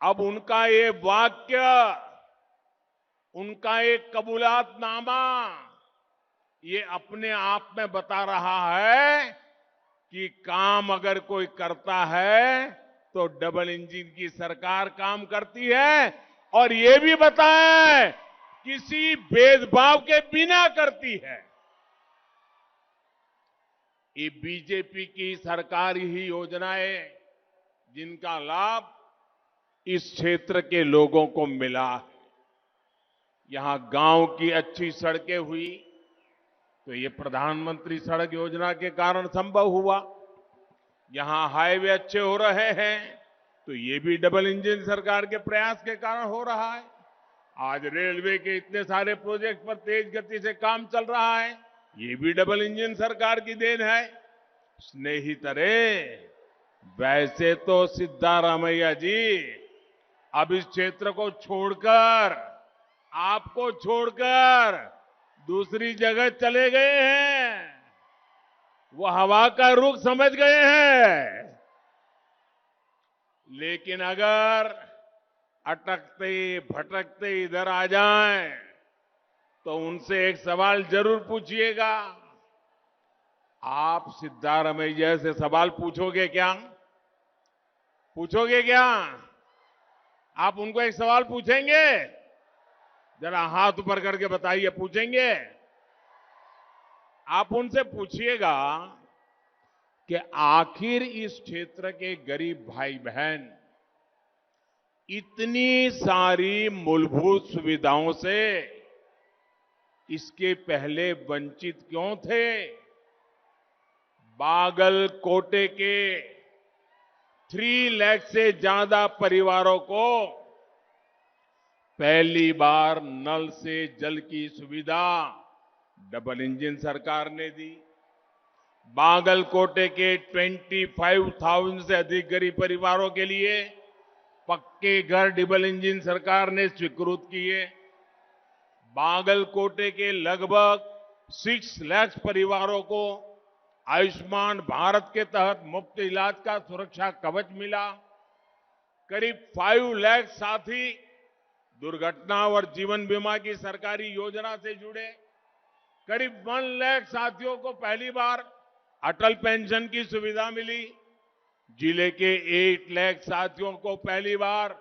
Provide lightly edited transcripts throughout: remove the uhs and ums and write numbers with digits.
अब उनका ये वाक्य, उनका एक कबूलातनामा, ये अपने आप में बता रहा है कि काम अगर कोई करता है तो डबल इंजन की सरकार काम करती है, और ये भी बताएं किसी भेदभाव के बिना करती है। ये बीजेपी की सरकारी ही योजनाएं जिनका लाभ इस क्षेत्र के लोगों को मिला है। यहां गांव की अच्छी सड़कें हुई तो ये प्रधानमंत्री सड़क योजना के कारण संभव हुआ। यहां हाईवे अच्छे हो रहे हैं तो ये भी डबल इंजन सरकार के प्रयास के कारण हो रहा है। आज रेलवे के इतने सारे प्रोजेक्ट पर तेज गति से काम चल रहा है, ये भी डबल इंजन सरकार की देन है। स्नेहितरे, वैसे तो सिद्धारामैया जी अब इस क्षेत्र को छोड़कर, आपको छोड़कर दूसरी जगह चले गए हैं। वो हवा का रुख समझ गए हैं। लेकिन अगर अटकते भटकते इधर आ जाएं तो उनसे एक सवाल जरूर पूछिएगा। आप सिद्धारमैया से सवाल पूछोगे क्या? पूछोगे क्या? आप उनको एक सवाल पूछेंगे? जरा हाथ ऊपर करके बताइए, पूछेंगे? आप उनसे पूछिएगा कि आखिर इस क्षेत्र के गरीब भाई बहन इतनी सारी मूलभूत सुविधाओं से इसके पहले वंचित क्यों थे? बागलकोटे के 3 लाख से ज्यादा परिवारों को पहली बार नल से जल की सुविधा डबल इंजन सरकार ने दी। बागलकोटे के 25,000 से अधिक गरीब परिवारों के लिए पक्के घर डबल इंजन सरकार ने स्वीकृत किए। बागलकोटे के लगभग 6 लाख परिवारों को आयुष्मान भारत के तहत मुफ्त इलाज का सुरक्षा कवच मिला। करीब 5 लाख साथी दुर्घटना और जीवन बीमा की सरकारी योजना से जुड़े। करीब 1 लाख साथियों को पहली बार अटल पेंशन की सुविधा मिली। जिले के 8 लाख साथियों को पहली बार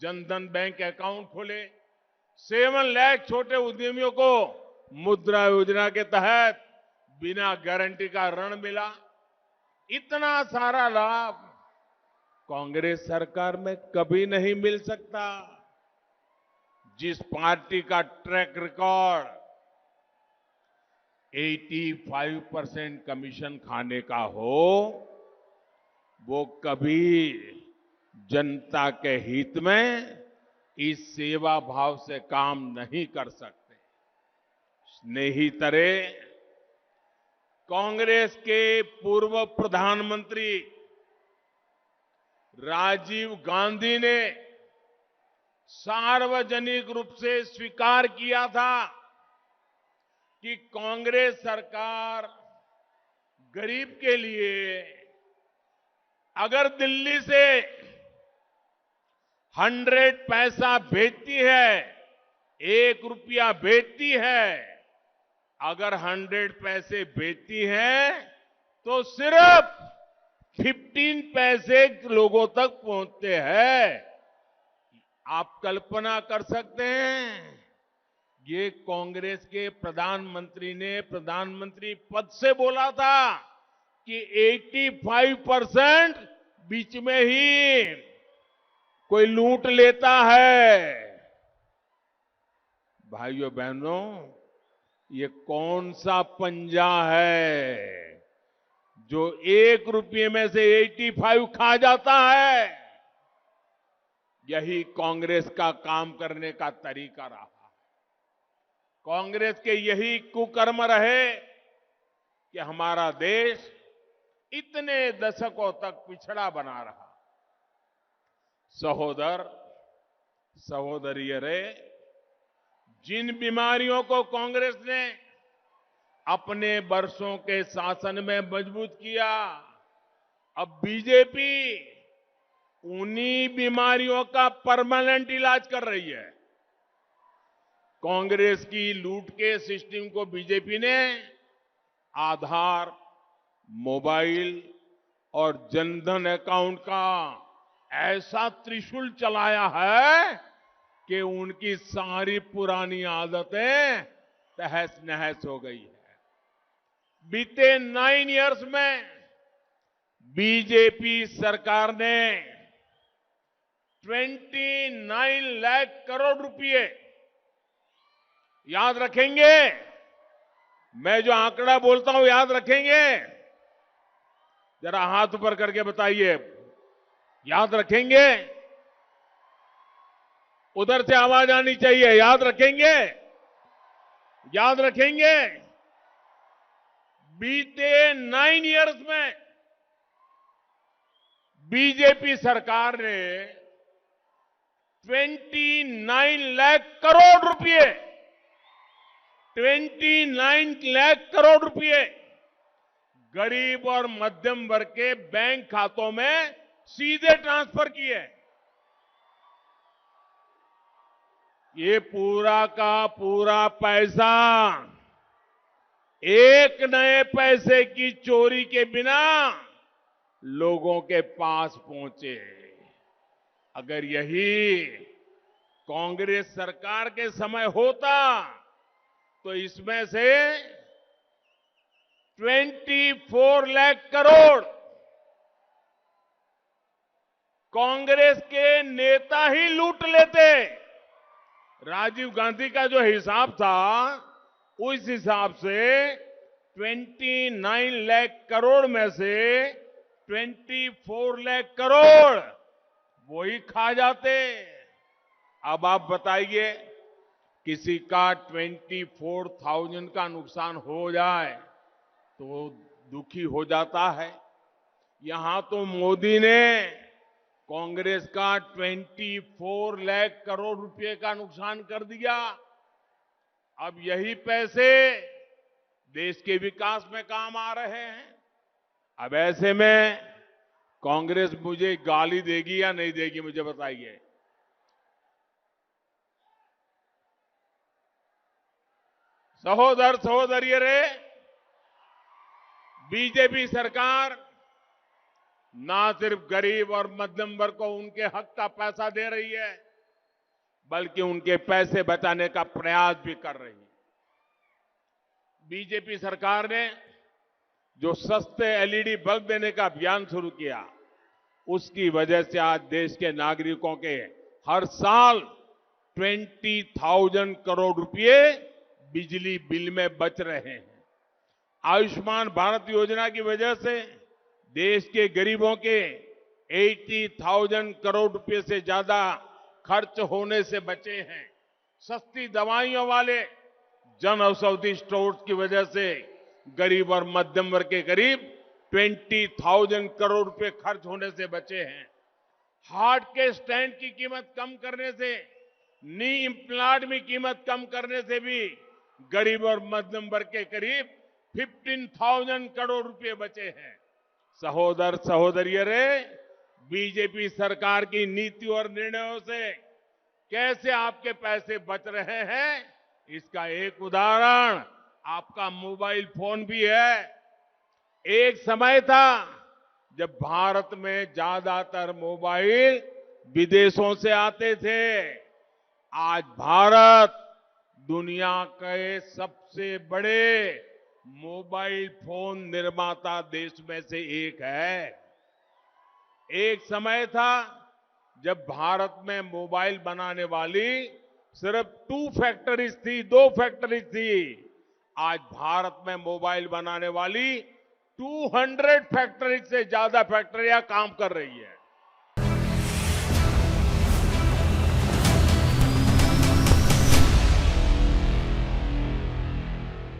जनधन बैंक अकाउंट खुले। 7 लाख छोटे उद्यमियों को मुद्रा योजना के तहत बिना गारंटी का ऋण मिला। इतना सारा लाभ कांग्रेस सरकार में कभी नहीं मिल सकता। जिस पार्टी का ट्रैक रिकॉर्ड 85% कमीशन खाने का हो, वो कभी जनता के हित में इस सेवा भाव से काम नहीं कर सकते। स्नेहितरे, कांग्रेस के पूर्व प्रधानमंत्री राजीव गांधी ने सार्वजनिक रूप से स्वीकार किया था कि कांग्रेस सरकार गरीब के लिए अगर दिल्ली से 100 पैसा भेजती है, 1 रुपया भेजती है, अगर 100 पैसे भेजती है तो सिर्फ 15 पैसे लोगों तक पहुंचते हैं। आप कल्पना कर सकते हैं, ये कांग्रेस के प्रधानमंत्री ने प्रधानमंत्री पद से बोला था कि 85% बीच में ही कोई लूट लेता है। भाइयों बहनों, ये कौन सा पंजा है जो 1 रुपये में से 85 खा जाता है? यही कांग्रेस का काम करने का तरीका रहा। कांग्रेस के यही कुकर्म रहे कि हमारा देश इतने दशकों तक पिछड़ा बना रहा। सहोदर सहोदरियों रे, जिन बीमारियों को कांग्रेस ने अपने वर्षों के शासन में मजबूत किया, अब बीजेपी उन्हीं बीमारियों का परमानेंट इलाज कर रही है। कांग्रेस की लूट के सिस्टम को बीजेपी ने आधार, मोबाइल और जनधन अकाउंट का ऐसा त्रिशूल चलाया है कि उनकी सारी पुरानी आदतें तहस नहस हो गई है। बीते 9 इयर्स में बीजेपी सरकार ने 29 लाख करोड़ रुपए, याद रखेंगे? मैं जो आंकड़ा बोलता हूं याद रखेंगे? जरा हाथ ऊपर करके बताइए, याद रखेंगे? उधर से आवाज आनी चाहिए, याद रखेंगे? याद रखेंगे? बीते 9 इयर्स में बीजेपी सरकार ने 29 लाख करोड़ रुपए, 29 लाख करोड़ रुपए गरीब और मध्यम वर्ग के बैंक खातों में सीधे ट्रांसफर किए। ये पूरा का पूरा पैसा एक नए पैसे की चोरी के बिना लोगों के पास पहुंचे। अगर यही कांग्रेस सरकार के समय होता तो इसमें से 24 लाख करोड़ कांग्रेस के नेता ही लूट लेते। राजीव गांधी का जो हिसाब था उस हिसाब से 29 लाख करोड़ में से 24 लाख करोड़ वो ही खा जाते। अब आप बताइए, किसी का 24,000 का नुकसान हो जाए तो वो दुखी हो जाता है। यहां तो मोदी ने कांग्रेस का 24 लाख करोड़ रुपए का नुकसान कर दिया। अब यही पैसे देश के विकास में काम आ रहे हैं। अब ऐसे में कांग्रेस मुझे गाली देगी या नहीं देगी, मुझे बताइए। सहोदर सहोदरियों रे, बीजेपी सरकार ना सिर्फ गरीब और मध्यम वर्ग को उनके हक का पैसा दे रही है, बल्कि उनके पैसे बचाने का प्रयास भी कर रही है। बीजेपी सरकार ने जो सस्ते एलईडी बल्ब देने का अभियान शुरू किया, उसकी वजह से आज देश के नागरिकों के हर साल 20,000 करोड़ रुपए बिजली बिल में बच रहे हैं। आयुष्मान भारत योजना की वजह से देश के गरीबों के 80,000 करोड़ रुपए से ज्यादा खर्च होने से बचे हैं। सस्ती दवाइयों वाले जन औषधि स्टोर्स की वजह से गरीब और मध्यम वर्ग के करीब 20,000 करोड़ रुपए खर्च होने से बचे हैं। हार्ट के स्टेंट की कीमत कम करने से, नी इम्प्लांट में कीमत कम करने से भी गरीब और मध्यम वर्ग के करीब 15,000 करोड़ रुपए बचे हैं। सहोदर सहोदरियों रे, बीजेपी सरकार की नीति और निर्णयों से कैसे आपके पैसे बच रहे हैं, इसका एक उदाहरण आपका मोबाइल फोन भी है। एक समय था जब भारत में ज्यादातर मोबाइल विदेशों से आते थे। आज भारत दुनिया के सबसे बड़े मोबाइल फोन निर्माता देश में से एक है। एक समय था जब भारत में मोबाइल बनाने वाली सिर्फ 2 फैक्ट्रीज थी, 2 फैक्ट्रीज थी। आज भारत में मोबाइल बनाने वाली 200 फैक्ट्रीज से ज्यादा फैक्ट्रियां काम कर रही है।